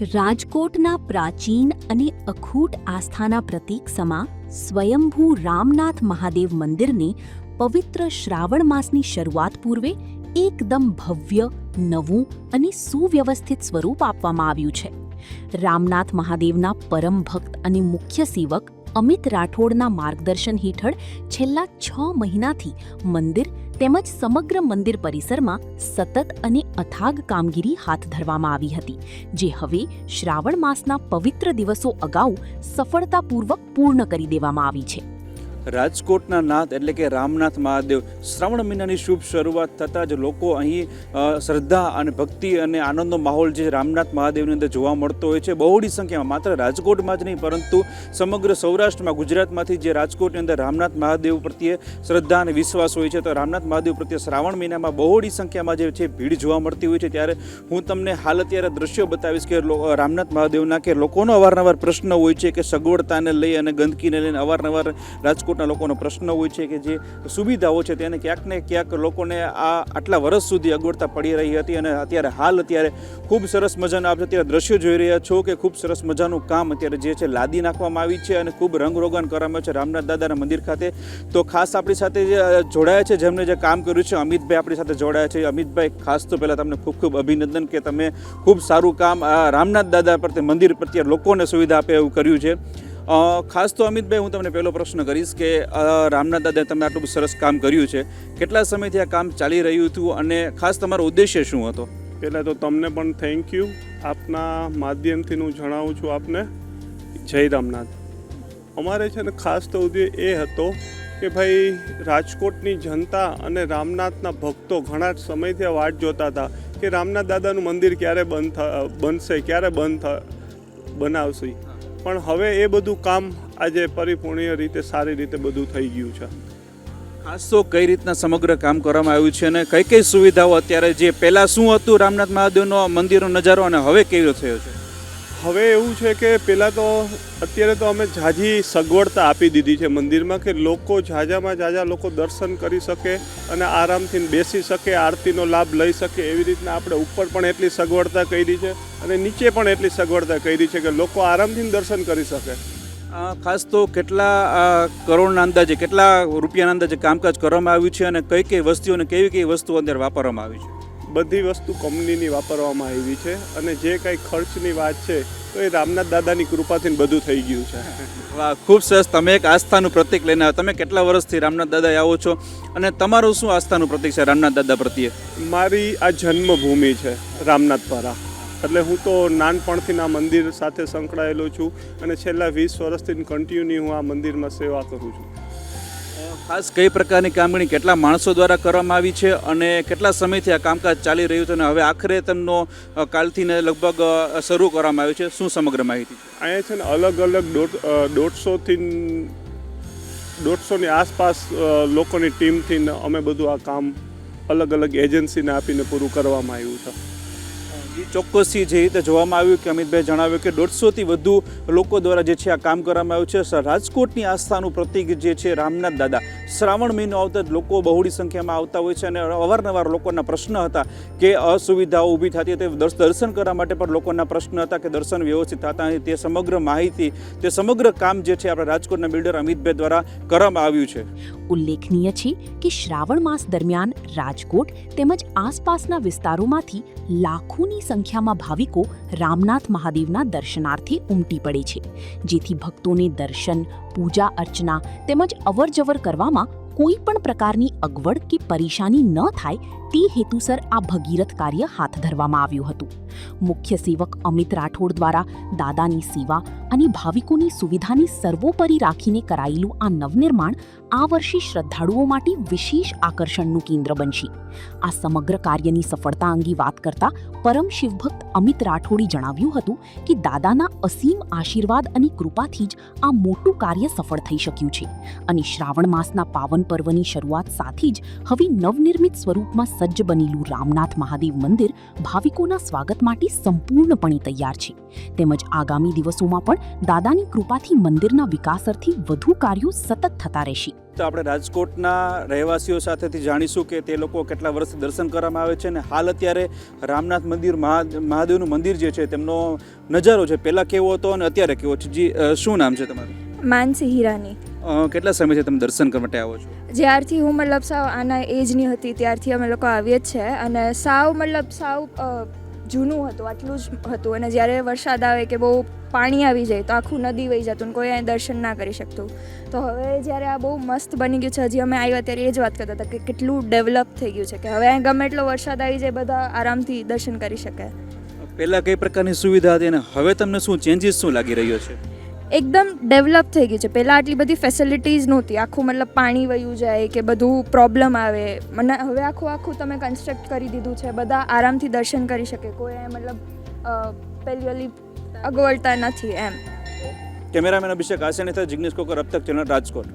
રાજકોટના પ્રાચીન અને અખૂટ આસ્થાના પ્રતીક સમા સ્વયંભૂ રામનાથ મહાદેવ મંદિરને પવિત્ર શ્રાવણ માસની શરૂઆત પૂર્વે એકદમ ભવ્ય, નવું અને સુવ્યવસ્થિત સ્વરૂપ આપવામાં આવ્યું છે. રામનાથ મહાદેવના પરમ ભક્ત અને મુખ્ય સેવક અમિત રાઠોડના માર્ગદર્શન હેઠળ છેલ્લા 6 મહિનાથી મંદિર તેમજ સમગ્ર મંદિર પરિસરમાં સતત અને અથાગ કામગીરી હાથ ધરવામાં આવી હતી, જે હવે શ્રાવણ માસના પવિત્ર દિવસો અગાઉ સફળતાપૂર્વક પૂર્ણ કરી દેવામાં આવી છે. રાજકોટના નાથ એટલે કે રામનાથ મહાદેવ શ્રાવણ મહિનાની શુભ શરૂઆત થતાં જ લોકો અહીં શ્રદ્ધા અને ભક્તિ અને આનંદનો માહોલ જે રામનાથ મહાદેવની અંદર જોવા મળતો હોય છે. બહોળી સંખ્યામાં માત્ર રાજકોટમાં જ નહીં પરંતુ સમગ્ર સૌરાષ્ટ્રમાં, ગુજરાતમાંથી જે રાજકોટની અંદર રામનાથ મહાદેવ પ્રત્યે શ્રદ્ધા અને વિશ્વાસ હોય છે, તો રામનાથ મહાદેવ પ્રત્યે શ્રાવણ મહિનામાં બહોળી સંખ્યામાં જે છે ભીડ જોવા મળતી હોય છે. ત્યારે હું તમને હાલ અત્યારે દ્રશ્યો બતાવીશ કે રામનાથ મહાદેવના કે લોકોનો અવારનવાર પ્રશ્ન હોય છે કે સગવડતાને લઈ અને ગંદકીને લઈને અવારનવાર રાજકોટના લોકોનો પ્રશ્ન હોય છે કે જે સુવિધાઓ છે તેને ક્યાંક ને ક્યાંક લોકોને આટલા વર્ષ સુધી અગવડતા પડી રહી હતી. અને અત્યારે ખૂબ સરસ મજાના આપણે અત્યારે દ્રશ્યો જોઈ રહ્યા છો કે ખૂબ સરસ મજાનું કામ અત્યારે જે છે લાદી નાખવામાં આવી છે અને ખૂબ રંગરોગાન કરવામાં છે રામનાથ દાદાના મંદિર ખાતે. તો ખાસ આપણી સાથે જે જોડાયા છે, જેમને જે કામ કર્યું છે, અમિતભાઈ આપણી સાથે જોડાયા છે. અમિતભાઈ, ખાસ તો પહેલાં તમને ખૂબ ખૂબ અભિનંદન કે તમે ખૂબ સારું કામ રામનાથ દાદા પ્રત્યે, મંદિર પ્રત્યે લોકોને સુવિધા આપે એવું કર્યું છે. ખાસ તો અમિતભાઈ, હું તમને પહેલો પ્રશ્ન કરીશ કે રામનાથ દાદાએ તમે આટલું સરસ કામ કર્યું છે, કેટલા સમયથી આ કામ ચાલી રહ્યું હતું અને ખાસ તમારો ઉદ્દેશ્ય શું હતો? પહેલાં તો તમને પણ થેન્ક યુ. આપના માધ્યમથી હું જણાવું છું આપને જય રામનાથ. અમારે છે ને ખાસ તો ઉદ્દેશ્ય એ હતો કે ભાઈ રાજકોટની જનતા અને રામનાથના ભક્તો ઘણા સમયથી વાટ જોતા હતા કે રામનાથ દાદાનું મંદિર ક્યારે બનશે, ક્યારે બનાવશે. પણ હવે એ બધું કામ આજે પરિપૂર્ણ રીતે સારી રીતે બધું થઈ ગયું છે. ખાસ તો કઈ રીતના સમગ્ર કામ કરવામાં આવ્યું છે અને કઈ કઈ સુવિધાઓ અત્યારે, જે પહેલાં શું હતું રામનાથ મહાદેવનો મંદિરનો નજારો અને હવે કેવો થયો છે? હવે એવું છે કે પહેલાં તો અત્યારે તો અમે ઝાઝી સગવડતા આપી દીધી છે મંદિરમાં કે લોકો ઝાઝા લોકો દર્શન કરી શકે અને આરામથી બેસી શકે, આરતીનો લાભ લઈ શકે. એવી રીતના આપણે ઉપર પણ એટલી સગવડતા કરી છે અને નીચે પણ એટલી સગવડતા કરી છે કે લોકો આરામથી દર્શન કરી શકે. ખાસ તો કેટલા કરોડના અંદાજે, કેટલા રૂપિયાના અંદાજે કામકાજ કરવામાં આવ્યું છે અને કઈ કઈ વસ્તુઓ અને કેવી વસ્તુઓ અંદર વાપરવામાં આવી છે? બધી વસ્તુ કંપનીની વાપરવામાં આવી છે અને જે કંઈ ખર્ચની વાત છે તો એ રામનાથ દાદાની કૃપાથી બધું થઈ ગયું છે. વાહ, ખૂબ સરસ. તમે એક આસ્થાનું પ્રતીક લઈને આવ્યા. તમે કેટલા વર્ષથી રામનાથ દાદાએ આવો છો અને તમારું શું આસ્થાનું પ્રતીક છે રામનાથ દાદા પ્રત્યે? મારી આ જન્મભૂમિ છે રામનાથપરા, એટલે હું તો નાનપણથી આ મંદિર સાથે સંકળાયેલો છું અને છેલ્લા 20 વર્ષથી કન્ટિન્યુ હું આ મંદિરમાં સેવા કરું છું. ખાસ કઈ પ્રકારની કામગીરી, કેટલા માણસો દ્વારા કરવામાં આવી છે અને કેટલા સમયથી આ કામકાજ ચાલી રહ્યું છે અને હવે આખરે તેમનો કાલથી ને લગભગ શરૂ કરવામાં આવ્યું છે? શું સમગ્ર માહિતી છે? અહીંયા છે ને અલગ 150ની આસપાસ લોકોની ટીમથી અમે બધું આ કામ અલગ એજન્સીને આપીને પૂરું કરવામાં આવ્યું છે. ચોક્કસથી જે રીતે જોવામાં આવ્યું કે અમિતભાઈ જણાવ્યું કે 150થી વધુ લોકો દ્વારા જે છે આ કામ કરવામાં આવ્યું છે. રાજકોટની આસ્થાનું પ્રતીક જે છે રામનાથ દાદા, શ્રાવણ મહિનો આવતા જ લોકો બહોળી સંખ્યામાં આવતા હોય છે અને અવારનવાર લોકોના પ્રશ્ન હતા કે અસુવિધાઓ ઊભી થતી હતી. દર્શન કરવા માટે પણ લોકોના પ્રશ્ન હતા કે દર્શન વ્યવસ્થિત થતા નથી. તે સમગ્ર માહિતી, તે સમગ્ર કામ જે છે આપણા રાજકોટના બિલ્ડર અમિતભાઈ દ્વારા કરવામાં આવ્યું છે. ઉલ્લેખનીય છે કે શ્રાવણ માસ દરમિયાન રાજકોટ તેમજ આસપાસના વિસ્તારોમાંથી લાખોની સંખ્યામાં ભાવિકો રામનાથ મહાદેવના દર્શનાર્થે ઉમટી પડે છે, જેથી ભક્તોને દર્શન, પૂજા અર્ચના તેમજ અવરજવર કરવામાં કોઈ પણ પ્રકારની અગવડ કે પરેશાની ન થાય તે હેતુસર આ ભગીરથ કાર્ય હાથ ધરવામાં આવ્યું હતું. મુખ્ય સેવક અમિત રાઠોડ દ્વારા દાદાની સેવા અને ભાવિકોની સુવિધાને સર્વોપરી રાખીને કરાયેલું આ નવનિર્માણ આ વર્ષે શ્રદ્ધાળુઓ માટે વિશેષ આકર્ષણનું કેન્દ્ર બનશે. આ સમગ્ર કાર્યની સફળતા અંગે વાત કરતા પરમ શિવભક્ત અમિત રાઠોડે જણાવ્યું હતું કે દાદાના અસીમ આશીર્વાદ અને કૃપાથી જ આ મોટું કાર્ય સફળ થઈ શક્યું છે અને શ્રાવણ માસના પાવન પર્વની શરૂઆત સાથે જ હવે નવનિર્મિત સ્વરૂપમાં સજ્જ બનેલું રામનાથ મહાદેવ મંદિર ભાવિકોના સ્વાગત માટે સંપૂર્ણપણે તૈયાર છે તેમજ આગામી દિવસોમાં પણ દાદાની કૃપાથી મંદિરના વિકાસ અર્થે વધુ કાર્યો સતત થતા રહેશે. તો આપણે રાજકોટના રહેવાસીઓ સાથેથી જાણીશું કે તે લોકો કેટલા વર્ષથી દર્શન કરવામાં આવે છે અને હાલ અત્યારે રામનાથ મંદિર મહાદેવનું મંદિર જે છે તેમનો નજારો છે પહેલાં કેવો હતો અને અત્યારે કેવો છે. જી શું નામ છે તમારું? માનસી હીરાની. કેટલા સમયથી તમે દર્શન કરવા માટે આવો છો? જ્યારથી હું મતલબ સાવ આના એજની હતી ત્યારથી અમે લોકો આવીએ જ છે અને સાવ જૂનું હતું, આટલું જ હતું. અને જ્યારે વરસાદ આવે કે બહુ પાણી આવી જાય તો આખું નદી વહી જતું ને કોઈ અહીં દર્શન ના કરી શકતું. તો હવે જ્યારે આ બહુ મસ્ત બની ગયું છે, હજી અમે આવ્યા ત્યારે એ જ વાત કરતા હતા કે કેટલું ડેવલપ થઈ ગયું છે કે હવે અહીં ગમે એટલો વરસાદ આવી જાય બધા આરામથી દર્શન કરી શકે. પહેલાં કઈ પ્રકારની સુવિધા હતી અને હવે તમને શું ચેન્જીસ શું લાગી રહ્યો છે? એકદમ ડેવલપ થઈ ગયું છે. પહેલાં આટલી બધી ફેસિલિટીઝ નહોતી, આખું મતલબ પાણી વયું જાય કે બધું પ્રોબ્લેમ આવે. મને હવે આખું તમે કન્સ્ટ્રક્ટ કરી દીધું છે, બધા આરામથી દર્શન કરી શકે, કોઈ મતલબ પહેલી અગવડતા નથી એમ. કેમેરામેન અભિષેક આસિયાની સાથે જિગ્નેશ કોકર, અબ તક ચેનલ, રાજકોટ.